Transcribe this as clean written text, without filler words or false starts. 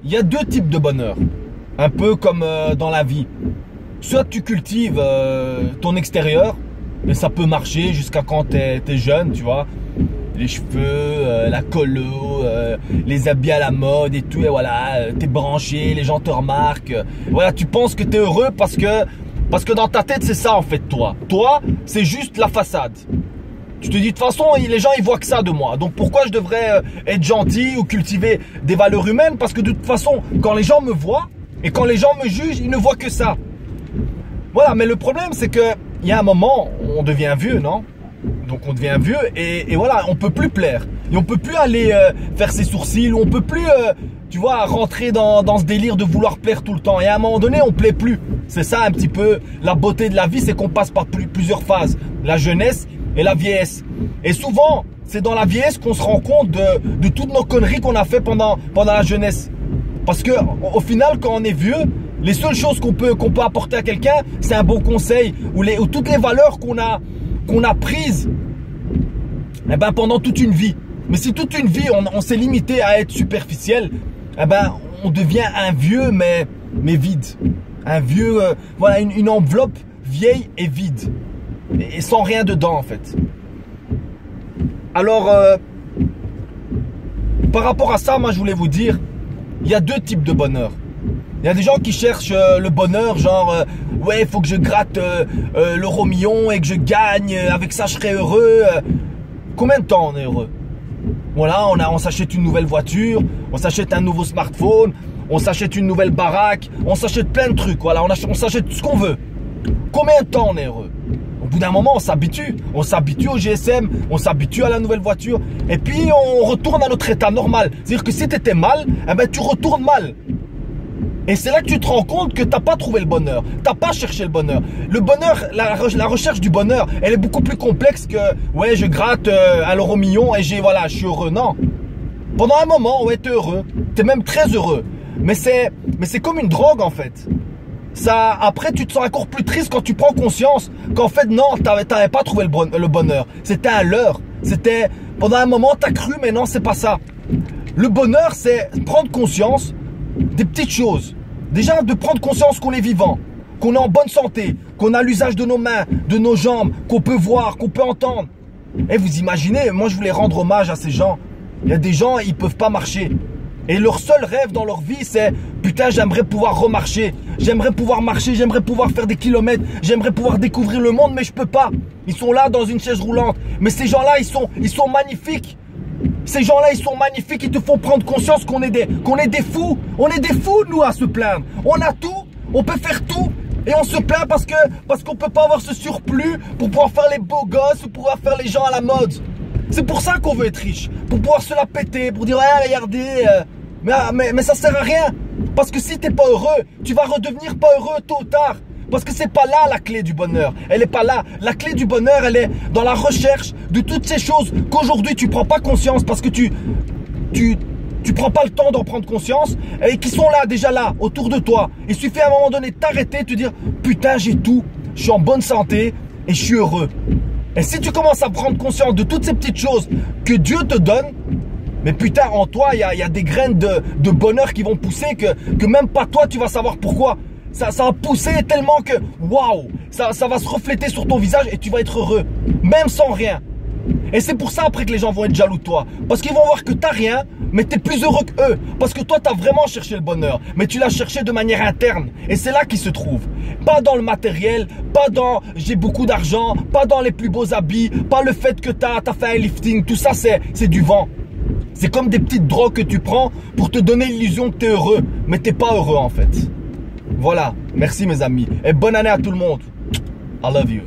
il y a deux types de bonheur. Un peu comme dans la vie. Soit tu cultives ton extérieur, et ça peut marcher jusqu'à quand t'es jeune, tu vois. Les cheveux, la colo, les habits à la mode et tout, et voilà, t'es branché, les gens te remarquent. Voilà, tu penses que t'es heureux parce que dans ta tête, c'est ça en fait, toi. Toi, c'est juste la façade. Tu te dis, de toute façon, les gens, ils voient que ça de moi. Donc, pourquoi je devrais être gentil ou cultiver des valeurs humaines? Parce que de toute façon, quand les gens me voient et quand les gens me jugent, ils ne voient que ça. Voilà, mais le problème, c'est que il y a un moment, on devient vieux, non? Donc, on devient vieux et voilà, on peut plus plaire. Et on peut plus aller faire ses sourcils, ou on peut plus, tu vois, rentrer dans ce délire de vouloir plaire tout le temps. Et à un moment donné, on plaît plus. C'est ça un petit peu la beauté de la vie, c'est qu'on passe par plusieurs phases. La jeunesse et la vieillesse. Et souvent, c'est dans la vieillesse qu'on se rend compte de toutes nos conneries qu'on a fait pendant la jeunesse. Parce que au final, quand on est vieux, les seules choses qu'on peut apporter à quelqu'un, c'est un bon conseil ou toutes les valeurs qu'on a prises eh ben, pendant toute une vie. Mais si toute une vie, on s'est limité à être superficiel, eh ben, on devient un vieux mais vide. Un vieux, voilà, une enveloppe vieille et vide. Et sans rien dedans en fait. Alors, par rapport à ça, moi je voulais vous dire, il y a deux types de bonheur. Il y a des gens qui cherchent le bonheur, genre, ouais, il faut que je gratte l'euro million et que je gagne, avec ça je serai heureux. Combien de temps on est heureux? Voilà, on s'achète une nouvelle voiture, on s'achète un nouveau smartphone, on s'achète une nouvelle baraque, on s'achète plein de trucs, voilà, on s'achète ce qu'on veut. Combien de temps on est heureux? Au bout d'un moment, on s'habitue au GSM, on s'habitue à la nouvelle voiture, et puis on retourne à notre état normal. C'est-à-dire que si tu étais mal, eh ben, tu retournes mal. Et c'est là que tu te rends compte que tu n'as pas trouvé le bonheur, tu n'as pas cherché le bonheur. Le bonheur, la recherche du bonheur, elle est beaucoup plus complexe que, ouais, je gratte un euro million et voilà, je suis heureux. Non. Pendant un moment, ouais, tu es heureux, tu es même très heureux. Mais c'est comme une drogue en fait. Ça, après, tu te sens encore plus triste quand tu prends conscience qu'en fait, non, tu n'avais pas trouvé le bonheur. C'était un leurre. C'était, pendant un moment, tu as cru, mais non, c'est pas ça. Le bonheur, c'est prendre conscience des petites choses. Déjà, de prendre conscience qu'on est vivant, qu'on est en bonne santé, qu'on a l'usage de nos mains, de nos jambes, qu'on peut voir, qu'on peut entendre. Et vous imaginez, moi, je voulais rendre hommage à ces gens. Il y a des gens, ils peuvent pas marcher. Et leur seul rêve dans leur vie, c'est putain, j'aimerais pouvoir remarcher. J'aimerais pouvoir marcher, j'aimerais pouvoir faire des kilomètres. J'aimerais pouvoir découvrir le monde, mais je peux pas. Ils sont là dans une chaise roulante. Mais ces gens-là, ils sont magnifiques. Ces gens-là, ils sont magnifiques. Ils te font prendre conscience qu'on est des fous. On est des fous, nous, à se plaindre. On a tout, on peut faire tout. Et on se plaint parce qu'on peut pas avoir ce surplus pour pouvoir faire les beaux gosses ou pouvoir faire les gens à la mode. C'est pour ça qu'on veut être riche, pour pouvoir se la péter, pour dire ouais, regardez, mais ça sert à rien. Parce que si t'es pas heureux, tu vas redevenir pas heureux tôt ou tard. Parce que c'est pas là la clé du bonheur. Elle est pas là. La clé du bonheur, elle est dans la recherche de toutes ces choses qu'aujourd'hui tu prends pas conscience parce que tu prends pas le temps d'en prendre conscience et qui sont là, déjà là, autour de toi. Il suffit à un moment donné de t'arrêter, de te dire putain, j'ai tout, je suis en bonne santé et je suis heureux. Et si tu commences à prendre conscience de toutes ces petites choses que Dieu te donne, mais putain, en toi, il y a des graines de bonheur qui vont pousser que même pas toi, tu vas savoir pourquoi. Ça va pousser tellement que, waouh, ça va se refléter sur ton visage et tu vas être heureux, même sans rien. Et c'est pour ça après que les gens vont être jaloux de toi. Parce qu'ils vont voir que t'as rien, mais t'es plus heureux qu'eux. Parce que toi, t'as vraiment cherché le bonheur. Mais tu l'as cherché de manière interne. Et c'est là qu'il se trouve. Pas dans le matériel, pas dans j'ai beaucoup d'argent, pas dans les plus beaux habits, pas le fait que t'as fait un lifting. Tout ça, c'est du vent. C'est comme des petites drogues que tu prends pour te donner l'illusion que t'es heureux. Mais t'es pas heureux en fait. Voilà. Merci mes amis. Et bonne année à tout le monde. I love you.